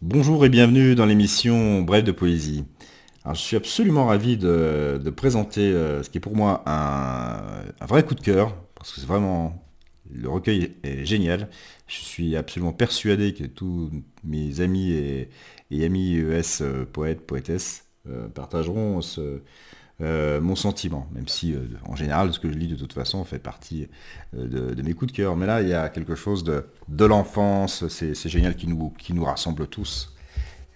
Bonjour et bienvenue dans l'émission Brève de poésie. Alors, je suis absolument ravi de présenter ce qui est pour moi un vrai coup de cœur, parce que c'est vraiment, le recueil est génial. Je suis absolument persuadé que tous mes amis et amis ES, poètes, poétesses, partageront mon sentiment, même si en général ce que je lis de toute façon fait partie de mes coups de cœur. Mais là, il y a quelque chose de l'enfance, c'est génial qui nous rassemble tous.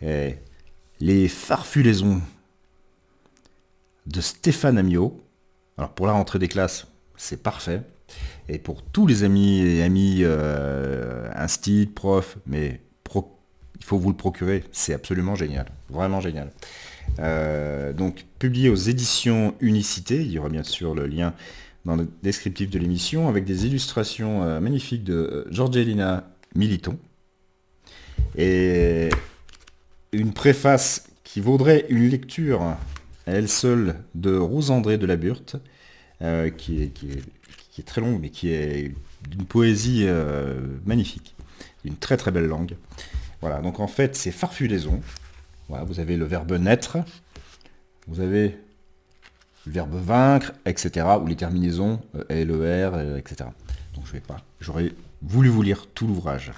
Et les farfulaisons de Stéphane Amiot. Alors pour la rentrée des classes, c'est parfait. Et pour tous les amis et amis instit, prof, mais il faut vous le procurer, c'est absolument génial, vraiment génial. Donc publié aux éditions Unicité, il y aura bien sûr le lien dans le descriptif de l'émission, avec des illustrations magnifiques de Georgelina Militon. Et une préface qui vaudrait une lecture à elle seule de Rose-André de la Burthe, qui est très longue, mais qui est d'une poésie magnifique, d'une très très belle langue. Voilà, donc en fait, c'est farfulaison. Voilà, vous avez le verbe naître, vous avez le verbe vaincre, etc., ou les terminaisons LER, etc. Donc je vais pas. J'aurais voulu vous lire tout l'ouvrage.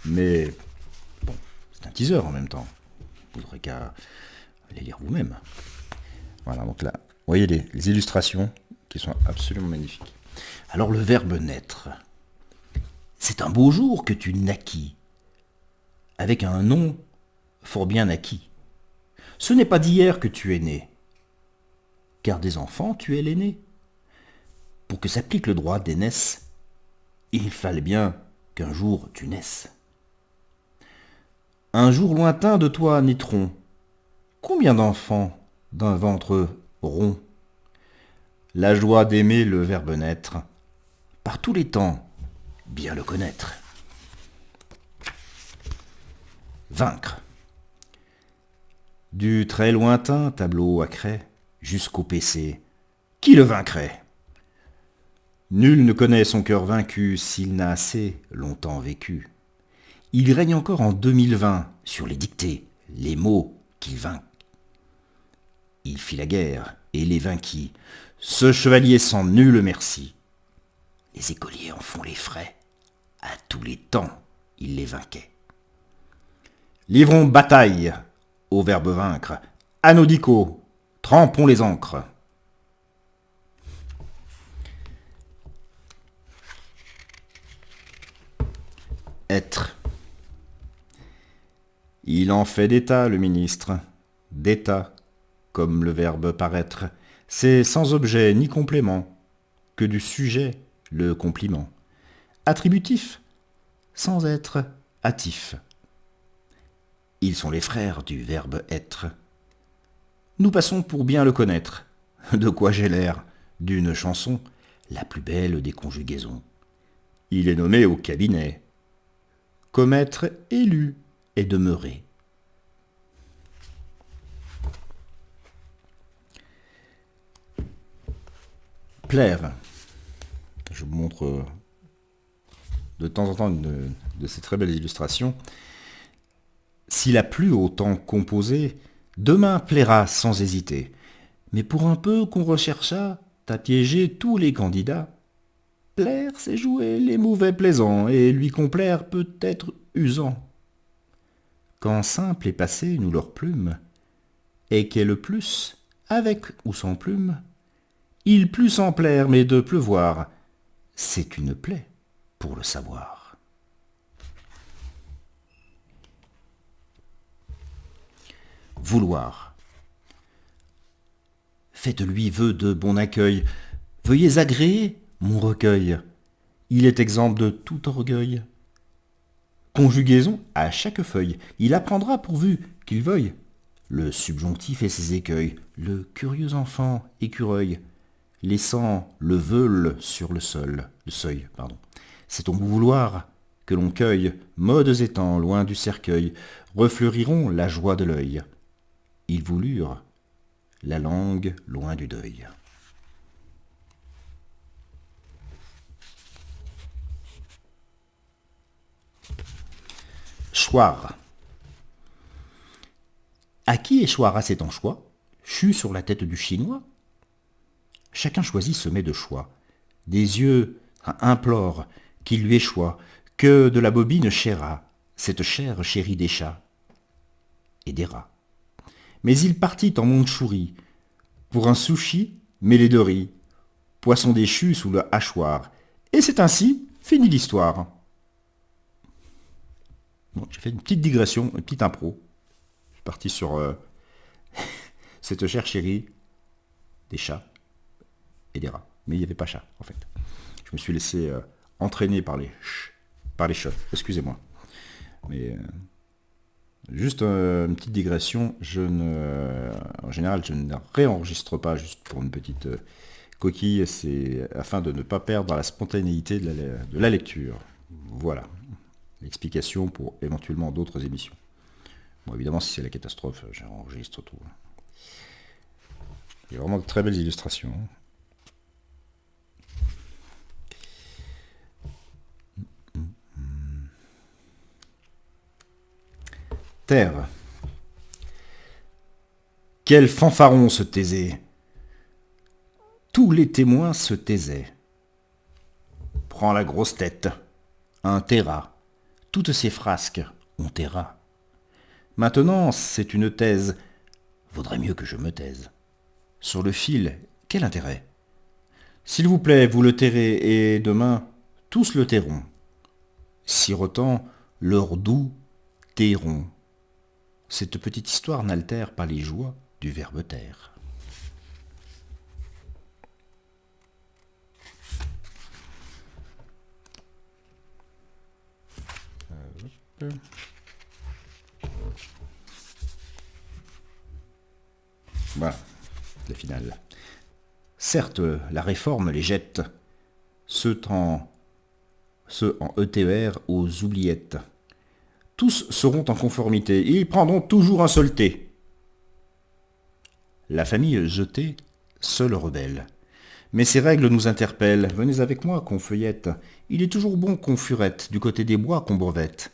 Mais bon, c'est un teaser en même temps. Vous n'aurez qu'à les lire vous-même. Voilà, donc là, vous voyez les illustrations qui sont absolument magnifiques. Alors le verbe naître. C'est un beau jour que tu naquis, avec un nom fort bien acquis. Ce n'est pas d'hier que tu es né, car des enfants tu es l'aîné. Pour que s'applique le droit d'aînesse, il fallait bien qu'un jour tu naisses. Un jour lointain de toi naîtront combien d'enfants d'un ventre rond. La joie d'aimer le verbe naître, par tous les temps, bien le connaître. Vaincre. Du très lointain tableau à craie jusqu'au PC, qui le vaincrait? Nul ne connaît son cœur vaincu s'il n'a assez longtemps vécu. Il règne encore en 2020 sur les dictées, les mots qu'il vainc. Il fit la guerre et les vainquit. Ce chevalier sans nul merci. Les écoliers en font les frais. À tous les temps, il les vainquait. Livrons bataille au verbe vaincre. Anodico, trempons les ancres. Être. Il en fait d'état, le ministre. D'état, comme le verbe paraître. C'est sans objet ni complément, que du sujet, le compliment. Attributif, sans être hâtif. Ils sont les frères du verbe être. Nous passons pour bien le connaître. De quoi j'ai l'air d'une chanson, la plus belle des conjugaisons. Il est nommé au cabinet. Commettre élu et demeurer. Plaire. Je vous montre de temps en temps une de ces très belles illustrations. S'il a plu au temps composé, demain plaira sans hésiter. Mais pour un peu qu'on rechercha, t'as piégé tous les candidats. Plaire, c'est jouer les mauvais plaisants, et lui complaire peut être usant. Quand simple et passé nous leur plume, et qu'est le plus, avec ou sans plume, il plut sans plaire, mais de pleuvoir, c'est une plaie pour le savoir. Vouloir. Faites-lui vœu de bon accueil. Veuillez agréer mon recueil. Il est exempt de tout orgueil. Conjugaison à chaque feuille. Il apprendra pourvu qu'il veuille. Le subjonctif et ses écueils. Le curieux enfant écureuil, laissant le veule sur le seuil. C'est ton vouloir que l'on cueille, modes étant loin du cercueil, refleuriront la joie de l'œil. Ils voulurent la langue loin du deuil. Choir. À qui échoira cet anchois, chu sur la tête du chinois? Chacun choisit ce mets de choix. Des yeux implorent qu'il lui échoit, que de la bobine chaiרה, cette chair chérie des chats et des rats. Mais il partit en Mandchourie pour un sushi mêlé de riz, poisson déchu sous le hachoir. Et c'est ainsi fini l'histoire. Bon, j'ai fait une petite digression, une petite impro. Je suis parti sur cette chère chérie des chats et des rats. Mais il n'y avait pas chat, en fait. Je me suis laissé entraîner par les chats. Excusez-moi. Mais juste une petite digression. En général, je ne réenregistre pas juste pour une petite coquille. C'est afin de ne pas perdre la spontanéité de la lecture. Voilà. L'explication pour éventuellement d'autres émissions. Bon, évidemment, si c'est la catastrophe, j'enregistre tout. Il y a vraiment de très belles illustrations. Terre. Quel fanfaron se taisait. Tous les témoins se taisaient. Prends la grosse tête. Un terra. Toutes ces frasques, on taira. Maintenant, c'est une thèse. Vaudrait mieux que je me taise. Sur le fil, quel intérêt? S'il vous plaît, vous le tairez, et demain, tous le tairont. Sirotant, leur doux tairont. Cette petite histoire n'altère pas les joies du verbe taire. Voilà, la finale. Certes, la réforme les jette, ceux en ETR aux oubliettes. Tous seront en conformité, ils prendront toujours un seul thé. La famille jetée, seule rebelle. Mais ces règles nous interpellent. Venez avec moi qu'on feuillette. Il est toujours bon qu'on furette, du côté des bois qu'on brevette.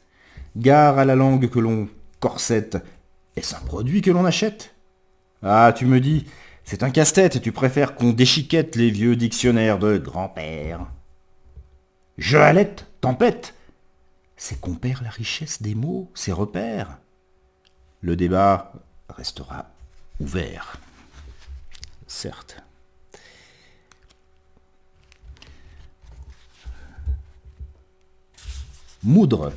Gare à la langue que l'on corsette. Est-ce un produit que l'on achète? Ah, tu me dis, c'est un casse-tête, tu préfères qu'on déchiquette les vieux dictionnaires de grand-père. Je halète, tempête. C'est qu'on perd la richesse des mots, ses repères. Le débat restera ouvert. Certes. Moudre.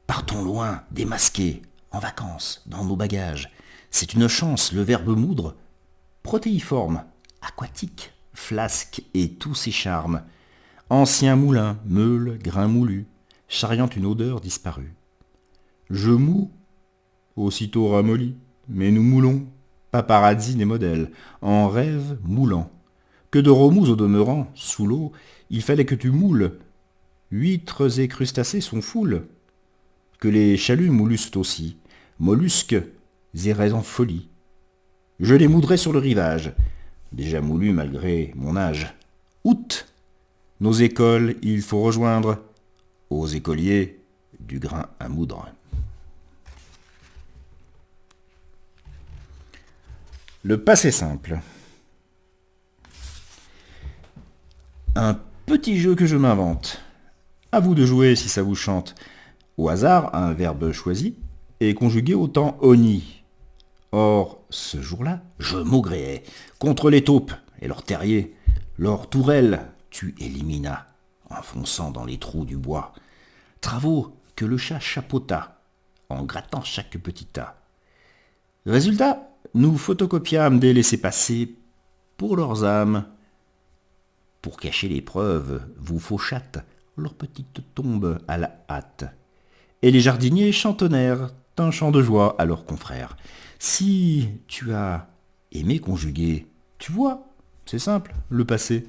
Partons loin, démasqués, en vacances, dans nos bagages. C'est une chance, le verbe moudre, protéiforme, aquatique, flasque et tous ses charmes. Ancien moulin, meule, grain moulu, charriant une odeur disparue. Je moue, aussitôt ramolli, mais nous moulons, paparazzi des modèles, en rêve moulant. Que de remous au demeurant, sous l'eau, il fallait que tu moules. Huîtres et crustacés sont foules. Que les chaluts moulussent aussi, mollusques iraient en folie. Je les moudrais sur le rivage, déjà moulus malgré mon âge. Août, nos écoles, il faut rejoindre, aux écoliers, du grain à moudre. Le passé simple. Un petit jeu que je m'invente. À vous de jouer si ça vous chante. Au hasard, un verbe choisi est conjugué au temps oni. Or, ce jour-là, je maugréais contre les taupes et leurs terriers. Leurs tourelles, tu éliminas, enfonçant dans les trous du bois. Travaux que le chat chapeauta, en grattant chaque petit tas. Résultat, nous photocopiâmes des laissés-passer pour leurs âmes. Pour cacher les preuves, vous fauchâtes leur petite tombe à la hâte. Et les jardiniers chantonnèrent un chant de joie à leurs confrères. Si tu as aimé conjuguer, tu vois, c'est simple, le passé.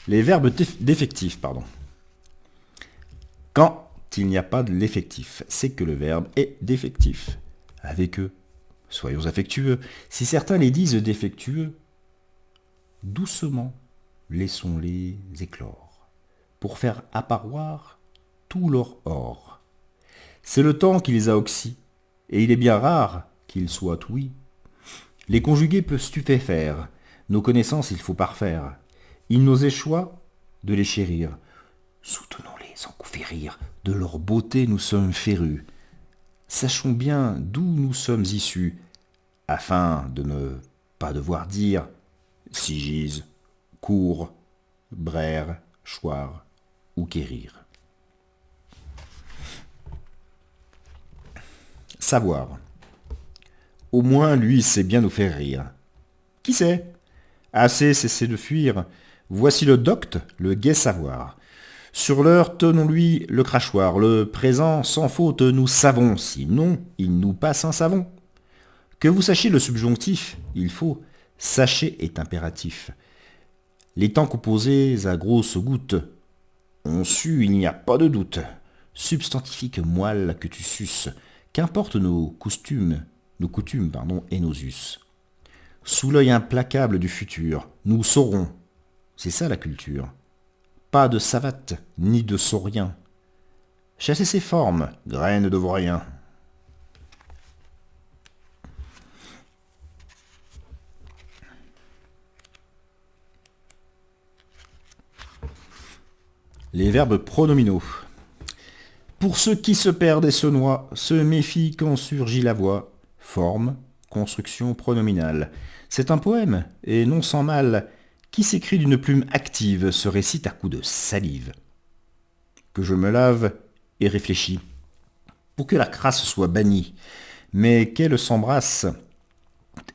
Les verbes défectifs, pardon. Quand il n'y a pas de l'effectif, c'est que le verbe est défectif. Avec eux, soyons affectueux. Si certains les disent défectueux, doucement, laissons-les éclore. Pour faire apparaître tout leur or. C'est le temps qui les a oxy, et il est bien rare qu'ils soient oui. Les conjugués peuvent stupéfaire, nos connaissances il faut parfaire. Il nous échoit de les chérir. Soutenons-les sans coup fait rire, de leur beauté nous sommes férus. Sachons bien d'où nous sommes issus, afin de ne pas devoir dire Sigise, cours, brère, choir ou quérir. Savoir. Au moins, lui, sait bien nous faire rire. Qui sait? Assez cessez de fuir. Voici le docte, le gai savoir. Sur l'heure, tenons-lui le crachoir. Le présent, sans faute, nous savons. Sinon, il nous passe un savon. Que vous sachiez le subjonctif, il faut. Sachez est impératif. Les temps composés à grosses gouttes ont su, il n'y a pas de doute. Substantifique moelle que tu suces, qu'importe nos coutumes et nos us. Sous l'œil implacable du futur, nous saurons. C'est ça la culture. Pas de savate, ni de saurien. Chassez ces formes, graines de vaurien. Les verbes pronominaux. Pour ceux qui se perdent et se noient, se méfient quand surgit la voix. Forme, construction pronominale. C'est un poème, et non sans mal, qui s'écrit d'une plume active, se récite à coups de salive. Que je me lave et réfléchis, pour que la crasse soit bannie, mais qu'elles s'embrassent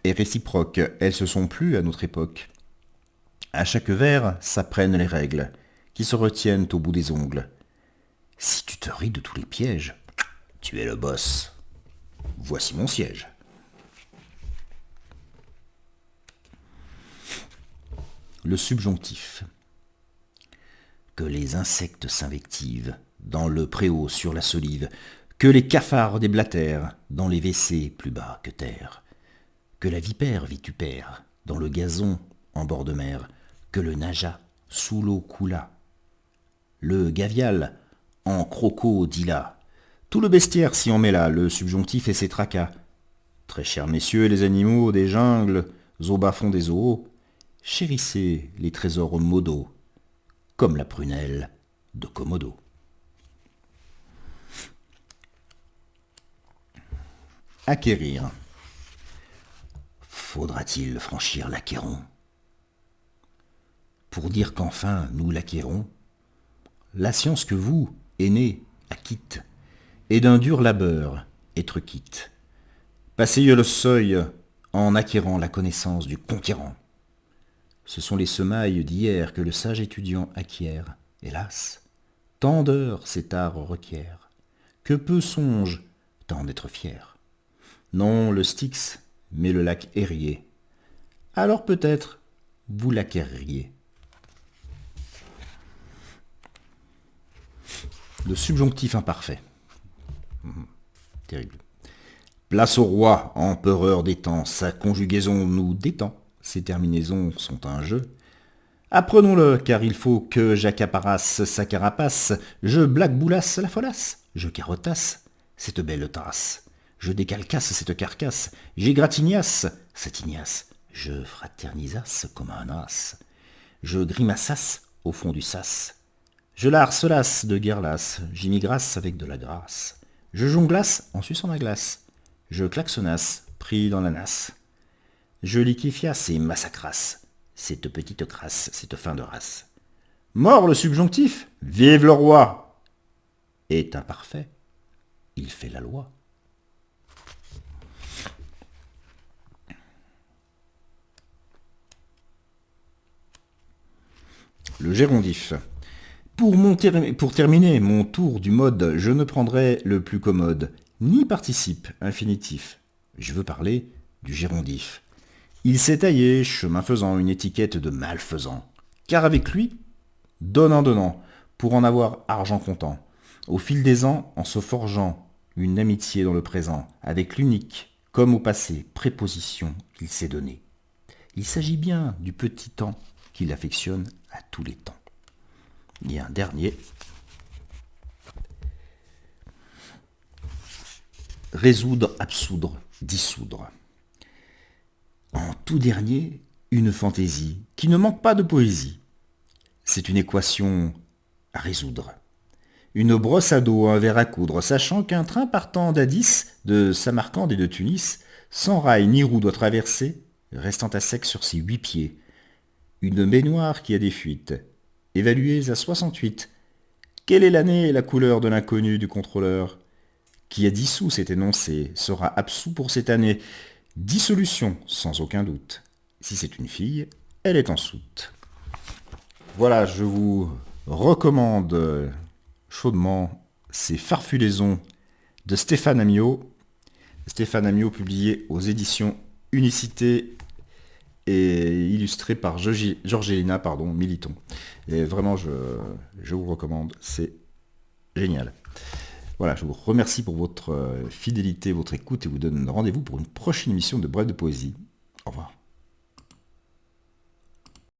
est réciproque, elles se sont plus à notre époque. À chaque vers s'apprennent les règles, qui se retiennent au bout des ongles. Si tu te ris de tous les pièges, tu es le boss. Voici mon siège. Le subjonctif. Que les insectes s'invectivent dans le préau sur la solive, que les cafards déblatèrent dans les WC plus bas que terre, que la vipère vitupère dans le gazon en bord de mer, que le naja sous l'eau coula, le gavial en crocodila, tout le bestiaire s'y emmêla, le subjonctif et ses tracas. Très chers messieurs les animaux des jungles, au bas-fond des eaux, chérissez les trésors modaux, comme la prunelle de Komodo. Acquérir. Faudra-t-il franchir l'Acquéron pour dire qu'enfin nous l'acquérons? La science que vous, aînés, acquitte, et d'un dur labeur être quitte. Passez le seuil en acquérant la connaissance du conquérant. Ce sont les semailles d'hier que le sage étudiant acquiert. Hélas, tant d'heures cet art requiert, que peu songe tant d'être fier. Non le Styx, mais le lac Érié. Alors peut-être vous l'acquerriez. Le subjonctif imparfait. Terrible. Place au roi, empereur des temps, sa conjugaison nous détend, ses terminaisons sont un jeu. Apprenons-le, car il faut que j'accaparasse sa carapace, je blackboulasse la folasse, je carottasse cette belle tasse, je décalcasse cette carcasse, j'égratignasse cette ignace, je fraternisasse comme un as, je grimaçasse au fond du sas. Je la harcelasse de guerre lasse, j'y migrasse avec de la grâce. Je jonglasse en suçant la glace. Je klaxonnasse, pris dans la nasse. Je liquéfiasse et massacrasse cette petite crasse, cette fin de race. Mort le subjonctif, vive le roi. Est imparfait, il fait la loi. Le gérondif. Pour terminer mon tour du mode, je ne prendrai le plus commode, ni participe infinitif. Je veux parler du gérondif. Il s'est taillé, chemin faisant, une étiquette de malfaisant. Car avec lui, donnant, pour en avoir argent comptant, au fil des ans, en se forgeant une amitié dans le présent, avec l'unique, comme au passé, préposition qu'il s'est donnée. Il s'agit bien du petit temps qu'il affectionne à tous les temps. Et un dernier, résoudre, absoudre, dissoudre. En tout dernier, une fantaisie qui ne manque pas de poésie. C'est une équation à résoudre. Une brosse à dos, un verre à coudre, sachant qu'un train partant d'Addis, de Samarcande et de Tunis, sans rail ni roue doit traverser, restant à sec sur ses 8 pieds. Une baignoire qui a des fuites, évaluées à 68. Quelle est l'année et la couleur de l'inconnu du contrôleur qui a dissous cet énoncé sera absous pour cette année. Dissolution, sans aucun doute. Si c'est une fille, elle est en soute. Voilà, je vous recommande chaudement ces farfulaisons de Stéphane Amiot. Stéphane Amiot, publié aux éditions Unicité et illustré par Georgelina, Militon. Et vraiment, je vous recommande, c'est génial. Voilà, je vous remercie pour votre fidélité, votre écoute et vous donne rendez-vous pour une prochaine émission de Bref de Poésie.